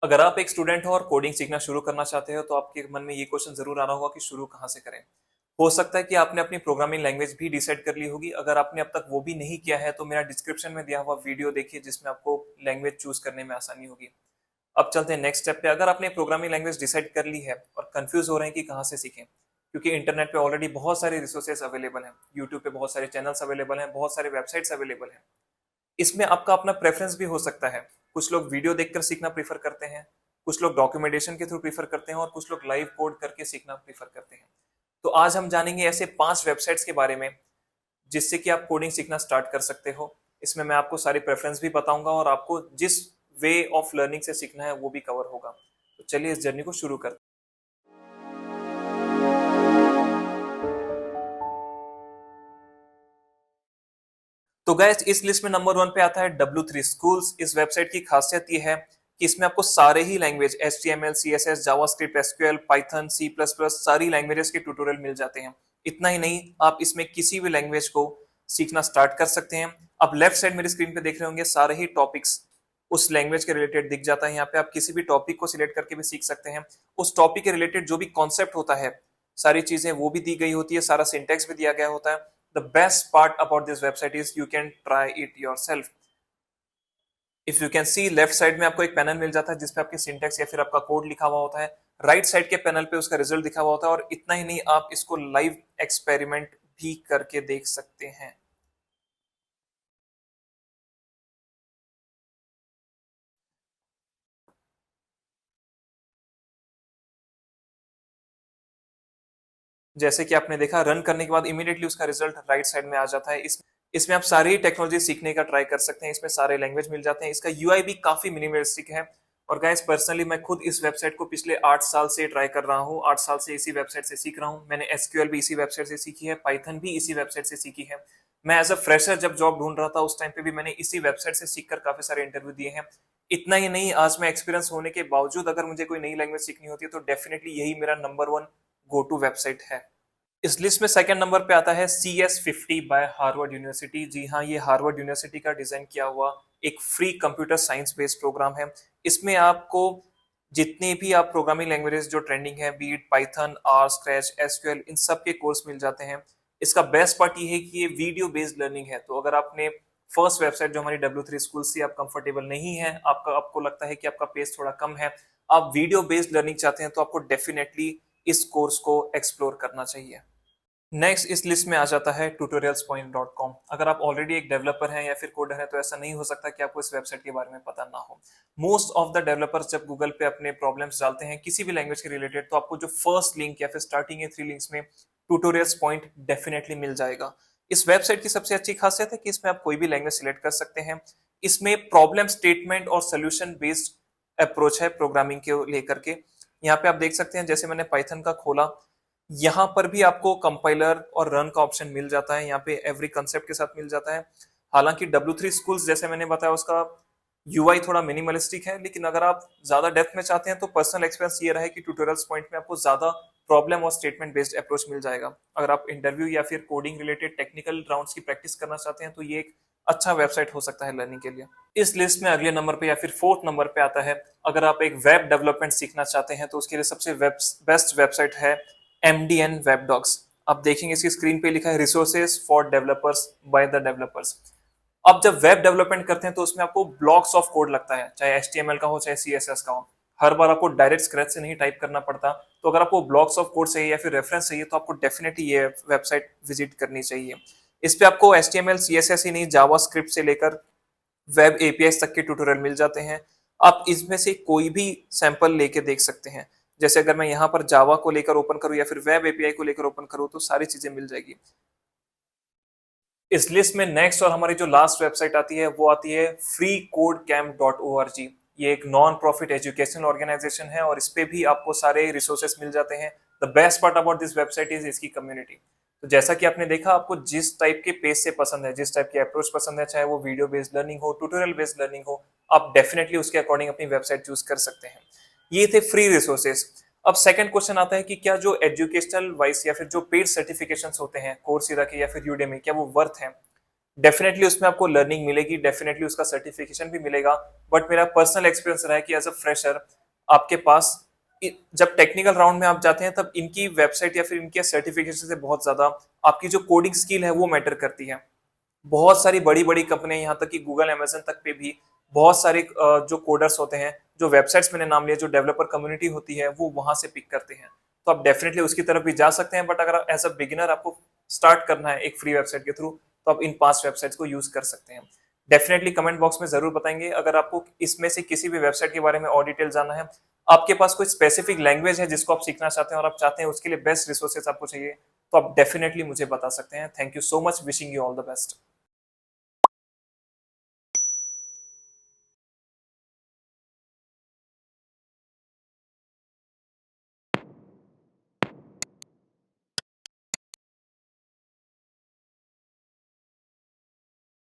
अगर आप एक स्टूडेंट हो और कोडिंग सीखना शुरू करना चाहते हो तो आपके मन में ये क्वेश्चन जरूर आ रहा होगा कि शुरू कहाँ से करें। हो सकता है कि आपने अपनी प्रोग्रामिंग लैंग्वेज भी डिसाइड कर ली होगी। अगर आपने अब तक वो भी नहीं किया है तो मेरा डिस्क्रिप्शन में दिया हुआ वीडियो देखिए जिसमें आपको लैंग्वेज चूज करने में आसानी होगी। अब चलते हैं नेक्स्ट स्टेप पे। अगर आपने प्रोग्रामिंग लैंग्वेज डिसाइड कर ली है और कंफ्यूज हो रहे हैं कि कहाँ से सीखें, क्योंकि इंटरनेट पे ऑलरेडी बहुत सारे रिसोर्सेज अवेलेबल हैं, यूट्यूब पे बहुत सारे चैनल्स अवेलेबल हैं, बहुत सारे वेबसाइट्स अवेलेबल हैं। इसमें आपका अपना प्रेफरेंस भी हो सकता है। कुछ लोग वीडियो देखकर सीखना प्रीफर करते हैं, कुछ लोग डॉक्यूमेंटेशन के थ्रू प्रीफर करते हैं और कुछ लोग लाइव कोड करके सीखना प्रीफर करते हैं। तो आज हम जानेंगे ऐसे 5 वेबसाइट्स के बारे में जिससे कि आप कोडिंग सीखना स्टार्ट कर सकते हो। इसमें मैं आपको सारी प्रेफरेंस भी बताऊंगा और आपको जिस वे ऑफ लर्निंग से सीखना है वो भी कवर होगा। तो चलिए इस जर्नी को शुरू करते हैं। तो गैस इस लिस्ट में नंबर 1 पे आता है W3 स्कूल्स। इस वेबसाइट की खासियत ये है कि इसमें आपको सारे ही language HTML, CSS, JavaScript, SQL, Python, C++ सारी लैंग्वेजेस के ट्यूटोरियल मिल जाते हैं। इतना ही नहीं, आप इसमें किसी भी लैंग्वेज को सीखना स्टार्ट कर सकते हैं। आप लेफ्ट साइड मेरी स्क्रीन पे देख रहे होंगे सारे ही टॉपिक्स उस लैंग्वेज के रिलेटेड दिख जाता है। यहाँ पे आप किसी भी टॉपिक को सिलेक्ट करके भी सीख सकते हैं। उस टॉपिक के रिलेटेड जो भी कॉन्सेप्ट होता है, सारी चीजें वो भी दी गई होती है, सारा सिंटेक्स भी दिया गया होता है। The best part about this website is you can try it yourself. If you can see left side में आपको एक पैनल मिल जाता है जिसपे आपके सिंटेक्स या फिर आपका कोड लिखा हुआ होता है। राइट साइड के पैनल पे उसका रिजल्ट लिखा हुआ होता है और इतना ही नहीं, आप इसको लाइव एक्सपेरिमेंट भी करके देख सकते हैं। जैसे कि आपने देखा, रन करने के बाद इमीडिएटली उसका रिजल्ट राइट साइड में आ जाता है। इसमें आप सारी टेक्नोलॉजी सीखने का ट्राई कर सकते हैं। इसमें सारे लैंग्वेज मिल जाते हैं। इसका यूआई भी काफी मिनिमलिस्टिक है। और गाइस पर्सनली मैं खुद इस वेबसाइट को पिछले 8 साल से ट्राई कर रहा हूँ। 8 साल से इसी वेबसाइट से सीख रहा हूँ। मैंने एसक्यूएल भी इसी वेबसाइट से सीखी है, पाइथन भी इसी वेबसाइट से सीखी है। मैं एज अ फ्रेशर जब जॉब ढूंढ रहा था उस टाइम पे भी मैंने इसी वेबसाइट से सीखकर काफी सारे इंटरव्यू दिए हैं। इतना ही नहीं, आज मैं एक्सपीरियंस होने के बावजूद अगर मुझे कोई नई लैंग्वेज सीखनी होती है तो डेफिनेटली यही मेरा नंबर 1 गो टू वेबसाइट है। इस लिस्ट में सेकंड नंबर पे आता है CS50 बाय हार्वर्ड यूनिवर्सिटी। जी हाँ, ये हार्वर्ड यूनिवर्सिटी का डिजाइन किया हुआ एक free computer science based program है। इसमें आपको जितनी भी आप प्रोग्रामिंग लैंग्वेजेस जो ट्रेंडिंग है, बीट, पाइथन, आर, स्क्रैच, एसक्यूएल, इन सब के कोर्स मिल जाते हैं। इसका बेस्ट पार्ट ये है कि ये वीडियो बेस्ड लर्निंग है। तो अगर आपने फर्स्ट वेबसाइट जो हमारी W3 स्कूल से आप कंफर्टेबल नहीं है, आपको लगता है कि आपका पेस थोड़ा कम है, आप वीडियो बेस्ड लर्निंग चाहते हैं, तो आपको डेफिनेटली इस कोर्स को एक्सप्लोर करना चाहिए। नेक्स्ट इस लिस्ट में आ जाता है tutorialspoint.com। अगर आप ऑलरेडी एक डेवलपर हैं या फिर कोडर हैं तो ऐसा नहीं हो सकता कि आपको इस वेबसाइट के बारे में पता ना हो। मोस्ट ऑफ द डेवलपर्स जब गूगल पे अपने प्रॉब्लम्स डालते हैं किसी भी लैंग्वेज के रिलेटेड, तो आपको जो फर्स्ट लिंक या फिर स्टार्टिंग के 3 लिंक्स में ट्यूटोरियल्स पॉइंट डेफिनेटली मिल जाएगा। इस वेबसाइट की सबसे अच्छी खासियत है कि इसमें आप कोई भी लैंग्वेज सिलेक्ट कर सकते हैं। इसमें प्रॉब्लम स्टेटमेंट और सोल्यूशन बेस्ड अप्रोच है प्रोग्रामिंग के लेकर के। यहाँ पे आप देख सकते हैं, जैसे मैंने पाइथन का खोला, यहाँ पर भी आपको कंपाइलर और रन का ऑप्शन मिल जाता है। यहाँ पे एवरी कंसेप्ट के साथ मिल जाता है। हालांकि W3 स्कूल्स जैसे मैंने बताया उसका यूआई थोड़ा मिनिमलिस्टिक है, लेकिन अगर आप ज्यादा डेप्थ में चाहते हैं तो पर्सनल एक्सपीरियंस ये रहा है कि ट्यूटोरियल्स पॉइंट में आपको ज्यादा प्रॉब्लम और स्टेटमेंट बेस्ड अप्रोच मिल जाएगा। अगर आप इंटरव्यू या फिर कोडिंग रिलेटेड टेक्निकल राउंड्स की प्रैक्टिस करना चाहते हैं तो ये एक अच्छा वेबसाइट हो सकता है लर्निंग के लिए। इस लिस्ट में अगले नंबर पे या फिर फोर्थ नंबर पे आता है, अगर आप एक वेब डेवलपमेंट सीखना चाहते हैं तो उसके लिए सबसे बेस्ट वेबसाइट है MDN वेब डॉक्स। आप देखेंगे इसकी स्क्रीन पे लिखा है resources for developers by the developers. अब जब वेब डेवलपमेंट करते हैं तो उसमें आपको ब्लॉक्स ऑफ कोड लगता है, चाहे HTML का हो चाहे CSS का हो। हर बार आपको डायरेक्ट स्क्रैच से नहीं टाइप करना पड़ता। तो अगर आपको ब्लॉक्स ऑफ कोड चाहिए या फिर रेफरेंस चाहिए तो आपको डेफिनेटली ये वेबसाइट विजिट करनी चाहिए। इस पे आपको HTML CSS ही नहीं, जावास्क्रिप्ट से लेकर वेब APIs तक के ट्यूटोरियल मिल जाते हैं। आप इसमें से कोई भी सैंपल लेके देख सकते हैं। जैसे अगर मैं यहाँ पर जावा को लेकर ओपन करूँ या फिर वेब एपीआई को लेकर ओपन करूँ तो सारी चीजें मिल जाएगी। इस लिस्ट में नेक्स्ट और हमारी जो लास्ट वेबसाइट आती है वो आती है freecodecamp.org। ये एक नॉन प्रॉफिट एजुकेशनल ऑर्गेनाइजेशन है और इस पे भी आपको सारे रिसोर्सेस मिल जाते हैं। The best part about this website is इसकी कम्युनिटी। तो जैसा कि आपने देखा, आपको जिस टाइप के पेज से पसंद है, जिस टाइप की अप्रोच पसंद है, चाहे वो वीडियो बेस्ड लर्निंग हो, ट्यूटोरियल बेस्ड लर्निंग हो, आप डेफिनेटली उसके अकॉर्डिंग अपनी वेबसाइट चूज कर सकते हैं। ये थे फ्री रिसोर्सेस। अब सेकंड क्वेश्चन आता है कि क्या जो एजुकेशनल वाइज या फिर जो पेड सर्टिफिकेशंस होते हैं कोर्सेरा के या फिर यूडेमी, क्या वो वर्थ है? डेफिनेटली उसमें आपको लर्निंग मिलेगी, डेफिनेटली उसका सर्टिफिकेशन भी मिलेगा। बट मेरा पर्सनल एक्सपीरियंस रहा है कि एज अ फ्रेशर आपके पास जब टेक्निकल राउंड में आप जाते हैं तब इनकी वेबसाइट या फिर इनके सर्टिफिकेशन से बहुत ज्यादा आपकी जो कोडिंग स्किल है वो मैटर करती है। बहुत सारी बड़ी-बड़ी कंपनियाँ, यहाँ तक कि गूगल, अमेज़न तक पे भी बहुत सारे जो कोडर्स होते हैं, जो वेबसाइट्स मैंने नाम लिया, जो डेवलपर कम्युनिटी होती है, वो वहाँ से पिक करते हैं। तो आप डेफ़िनेटली उसकी तरफ भी जा सकते हैं, बट अगर एज़ अ बिगिनर आपको स्टार्ट करना है एक फ्री वेबसाइट के थ्रू, तो आप इन 5 वेबसाइट्स को यूज़ कर सकते हैं। डेफ़िनेटली कमेंट बॉक्स में ज़रूर बताएँगे अगर आपको इसमें से किसी भी वेबसाइट के बारे में और डिटेल जानना है, आपके पास कोई स्पेसिफिक लैंग्वेज है जिसको आप सीखना चाहते हैं और आप चाहते हैं उसके लिए बेस्ट रिसोर्सेज़ आपको चाहिए, तो आप डेफ़िनेटली मुझे बता सकते हैं। Thank you so much, wishing you all the best.